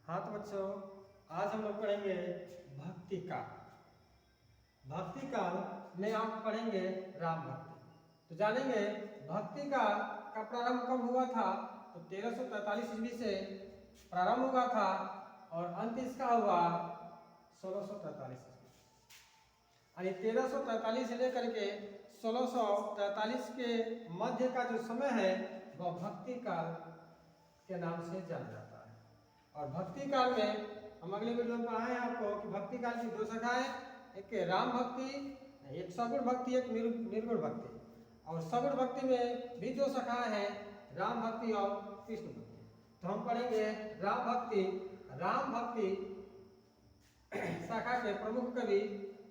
हाँ तो बच्चों, आज हम लोग पढ़ेंगे भक्ति काल। भक्ति काल में आप पढ़ेंगे राम भक्ति। तो जानेंगे भक्ति काल का प्रारंभ कब हुआ था। तो 1343 ईस्वी से प्रारंभ हुआ था और अंत इसका हुआ 1643 ईस्वी। यानी 1343 से लेकर के 1643 के मध्य का जो समय है वह भक्ति काल के नाम से जाना जाता है। और भक्ति काल में हम अगले वीडियो में पढ़ाए आपको कि भक्ति काल की दो शाखाएं, एक राम भक्ति, एक सगुण भक्ति, एक निर्गुण भक्ति। और सगुण भक्ति में भी दो शाखाएं हैं, राम भक्ति और कृष्ण भक्ति। तो हम पढ़ेंगे राम भक्ति। राम भक्ति शाखा के प्रमुख कवि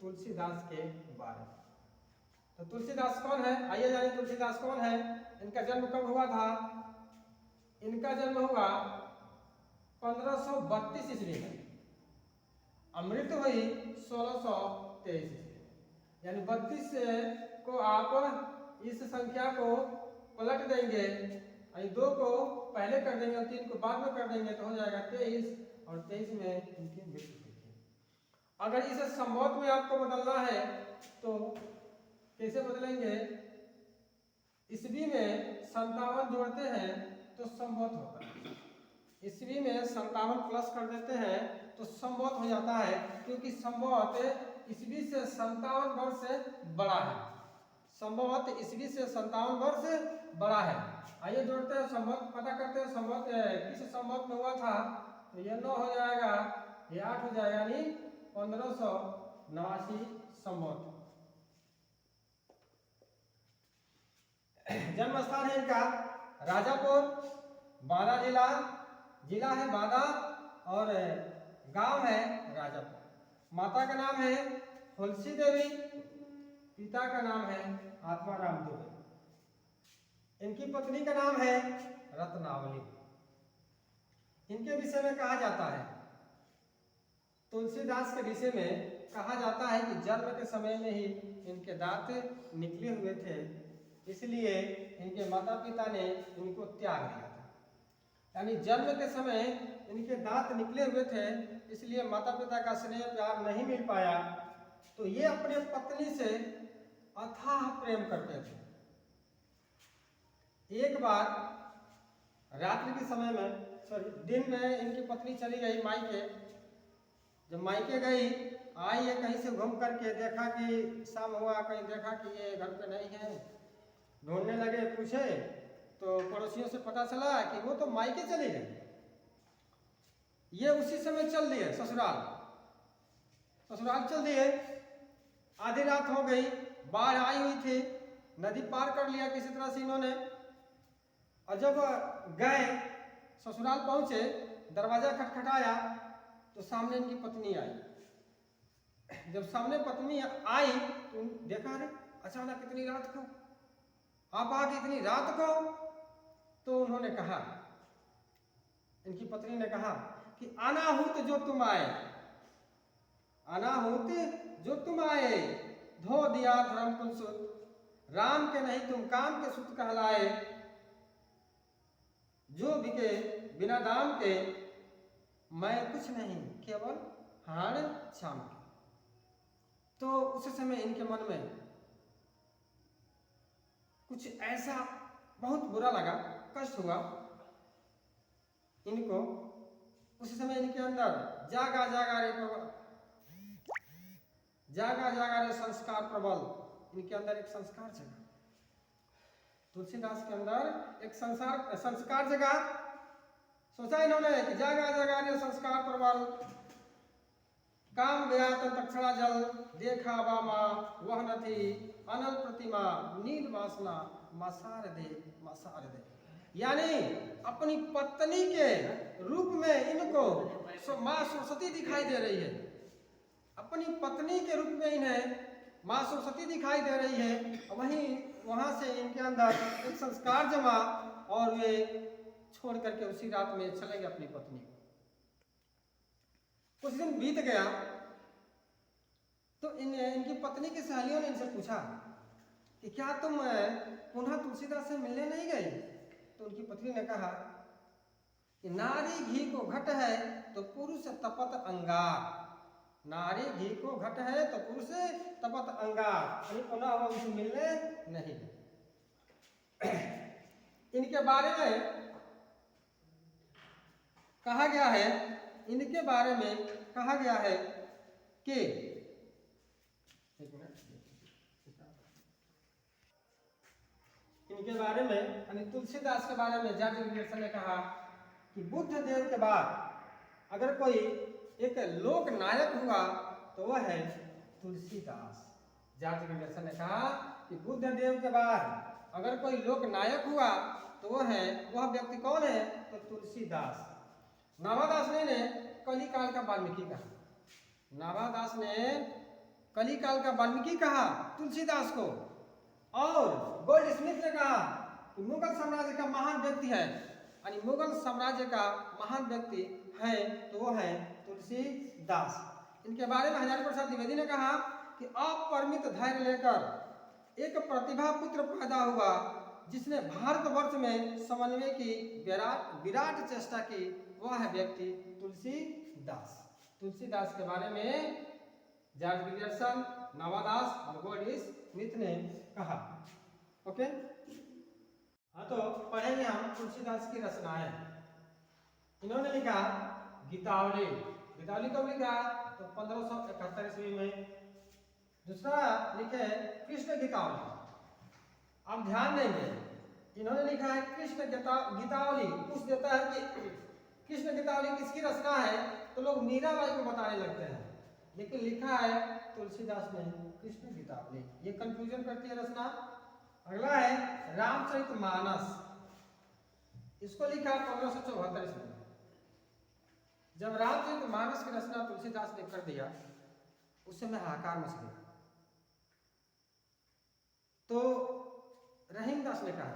तुलसीदास के बारे में। तो तुलसीदास कौन है, आइए जानिए तुलसीदास कौन है। इनका जन्म कब हुआ था। इनका जन्म हुआ 1532 ईस्वी में, मृत्यु हुई 1623 ईस्वी। यानी 32 को आप इस संख्या को पलट देंगे, यानी 2 को पहले कर देंगे और 3 को बाद में कर देंगे तो हो जाएगा 23, और 23 में इनकी मृत्यु हुई थी। अगर इसे संवत में आपको बदलना है तो कैसे बदलेंगे। ईस्वी में 57 जोड़ते हैं तो संवत होता है। ईस्वी में 57 प्लस कर देते हैं तो संवत हो जाता है, क्योंकि संवत ईस्वी से 57 वर्ष से बड़ा है। संवत ईस्वी से 57 वर्ष से बड़ा है। आइए जोड़ते हैं, संवत पता करते हैं। संवत किस संवत में हुआ था। तो ये 9 हो जाएगा, ये 8 हो जाएगा, यानी 1589 संवत। जन्म स्थान है इनका राजापुर, बादा जिला है बादा, और गांव है राजापुर। माता का नाम है तुलसी देवी, पिता का नाम है आत्माराम दुबे। इनकी पत्नी का नाम है रत्नावली। इनके विषय में कहा जाता है, तुलसीदास के विषय में कहा जाता है कि जन्म के समय में ही इनके दांत निकले हुए थे, इसलिए इनके माता पिता ने इनको त्याग दिया था। यानी जन्म के समय इनके दांत निकले हुए थे, इसलिए माता पिता का स्नेह प्यार नहीं मिल पाया। तो ये अपने पत्नी से अथाह प्रेम करते थे। एक बार रात्रि के समय में, दिन में इनकी पत्नी चली गई मायके। जब मायके गई, आई है कहीं से घूम करके, देखा कि शाम हुआ, कहीं देखा कि ये घर पे नहीं है। ढूंढने लगे, पूछे तो पड़ोसियों से पता चला कि वो तो मायके चली गई। ये उसी समय चल दिए ससुराल चल दिए। आधी रात हो गई, बाढ़ आई हुई थी, नदी पार कर लिया किसी तरह से इन्होंने। और जब गए ससुराल पहुंचे, दरवाजा खटखटाया तो सामने इनकी पत्नी आई। जब सामने पत्नी आई तो देखा, अरे अचानक इतनी रात को आप आ गए, इतनी रात को। तो उन्होंने कहा, इनकी पत्नी ने कहा कि अनाहुत जो तुम आए, अनाहुत जो तुम आए, धो दिया धर्म कुल सुत, राम के नहीं तुम काम के सुत कहलाए, जो बिके बिना दाम के, मैं कुछ नहीं केवल हाड़ शाम के। तो उस समय इनके मन में कुछ ऐसा बहुत बुरा लगा, कष्ट हुआ इनको। उस समय इनके अंदर जागा रे संस्कार प्रबल, इनके अंदर एक संस्कार जगा। तुलसीदास के अंदर एक संस्कार जगा। सोचा इन्होंने कि जागा रे संस्कार प्रबल, काम गया तो तक्षणा जल, देखा बामा वह नथी, अनल प्रतिमा नील वासना मसार दे। यानी अपनी पत्नी के रूप में इनको माँ सरस्वती दिखाई दे रही है। अपनी पत्नी के रूप में इन्हें माँ सरस्वती दिखाई दे रही है। वहां से इनके अंदर एक संस्कार जमा और वे छोड़ करके उसी रात में चले गए अपनी पत्नी को। कुछ दिन बीत गया तो इनकी पत्नी की सहेलियों ने इनसे पूछा कि क्या तुम पुनः तुलसीदास से मिलने नहीं गए। तो उनकी पत्नी ने कहा कि नारी घी को घट है तो पुरुष तपत अंगार। नारी घी को घट है तो पुरुष तपत अंगार, यानी पुनः वह उनसे मिलने नहीं। इनके बारे में कहा गया है, इनके बारे में कहा गया है कि इनके बारे में यानी तुलसीदास के बारे में जॉर्ज विलियमसन ने कहा कि बुद्ध देव के बाद अगर कोई एक लोक नायक हुआ तो वह है तुलसीदास। जॉर्ज विलियमसन ने कहा कि बुद्ध देव के बाद अगर कोई लोक नायक हुआ तो वह व्यक्ति कौन है, तो तुलसीदास। नाभादास ने कलिकाल का वाल्मीकि कहा, नाभादास ने कलिकाल का वाल्मीकि कहा तुलसीदास को, और गोल्ड स्मिथ ने कहा कि मुगल साम्राज्य का महान व्यक्ति है, यानी मुगल साम्राज्य का महान व्यक्ति है तो वो है तुलसीदास। इनके बारे में हजारी प्रसाद द्विवेदी ने कहा कि अपरिमित धैर्य लेकर एक प्रतिभा पुत्र पैदा हुआ जिसने भारतवर्ष में समन्वय की विराट चेष्टा की, वह है व्यक्ति तुलसीदास। तुलसीदास के बारे में जॉर्ज विलियमसन, नाभादास और गोल्ड स्मिथ ने कहा। ओके, हाँ तो पढ़ेंगे हम तुलसीदास की रचनाएं। इन्होंने लिखा गीतावली। गीतावली कब लिखा, तो 1571 ईस्वी में। दूसरा लिखे कृष्ण गीतावली। आप ध्यान देंगे, इन्होंने लिखा है कृष्ण गीतावली। पूछ देता है कि कृष्ण गीतावली किसकी रचना है, तो लोग मीराबाई को बताने लगते हैं, लेकिन लिखा है तुलसीदास ने कृष्ण गीतावली। ये कंफ्यूजन करती है रचना। अगला है रामचरितमानस। इसको लिखा 1574 ईस्वी में। जब रामचरितमानस की रचना तुलसीदास ने कर दिया, उस समय हाहाकार मच गया। तो रहीमदास ने कहा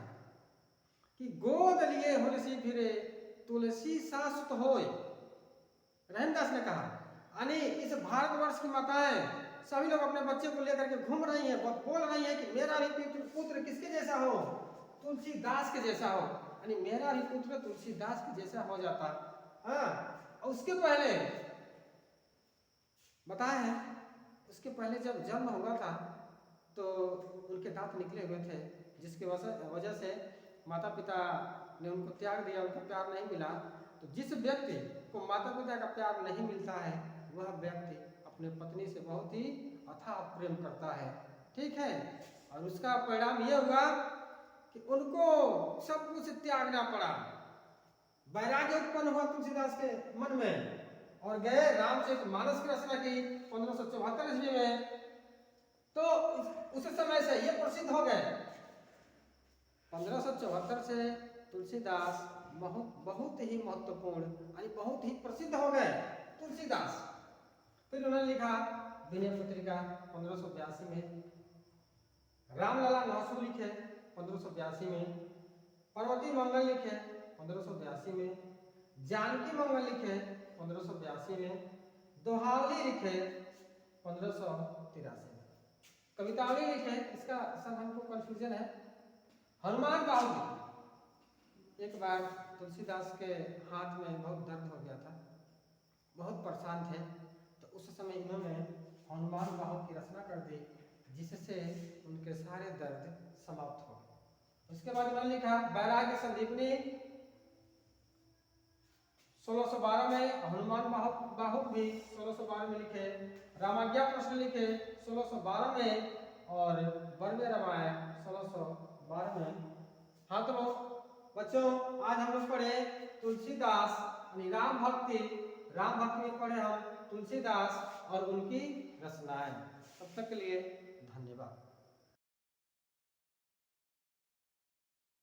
कि गोद लिए हुलसी फिरे तुलसी सासुत होय। रहीमदास ने कहा, यानी इस भारतवर्ष की माताएं सभी लोग अपने बच्चे को लेकर के घूम रही हैं, बोल रही हैं कि मेरा भी पुत्र किसके जैसा हो, तुलसीदास के जैसा हो, यानी मेरा भी पुत्र तुलसीदास के जैसा हो जाता। हाँ, उसके पहले बताया है, उसके पहले जब जन्म हुआ था तो उनके दांत निकले हुए थे, जिसकी वजह से माता पिता ने उनको त्याग दिया, उनको प्यार नहीं मिला। तो जिस व्यक्ति को माता पिता का प्यार नहीं मिलता है, वह व्यक्ति अपने पत्नी से बहुत ही अथाह प्रेम करता है, ठीक है। और उसका परिणाम यह हुआ कि उनको सब कुछ त्यागना पड़ा। वैराग्य उत्पन्न हुआ तुलसीदास के मन में, और गए रामचरितमानस की रचना की 1574 ईस्वी में। तो उस समय से ये प्रसिद्ध हो गए। 1574 से तुलसीदास बहुत ही महत्वपूर्ण, यानी बहुत ही प्रसिद्ध हो गए तुलसीदास। फिर उन्होंने लिखा विनय पत्रिका 1582 में, रामलला नौसू लिखे 1582 में, पार्वती मंगल लिखे 1582 में, जानकी मंगल लिखे 1582 में, दोहावली लिखे 1583 में, कवितावली लिखे। इसका सब हमको कंफ्यूजन है। हनुमान बाहुली। एक बार तुलसीदास के हाथ में बहुत दर्द हो गया था, बहुत परेशान थे, तो उस समय इन्होंने हनुमान बाहु की रचना कर दी, जिससे उनके सारे दर्द समाप्त हो गए। उसके बाद उन्होंने लिखा वैराग्य संदीपनी 1612 में, हनुमान बाहु भी 1612 में लिखे, रामाज्ञा प्रश्न लिखे 1612 में, और बर्वे रामायण 1612 में। हाँ तो बच्चों, आज हम लोग पढ़े तुलसीदास यानी राम भक्ति में पढ़े हम तुलसीदास और उनकी रचनाएं। तब तक के लिए धन्यवाद।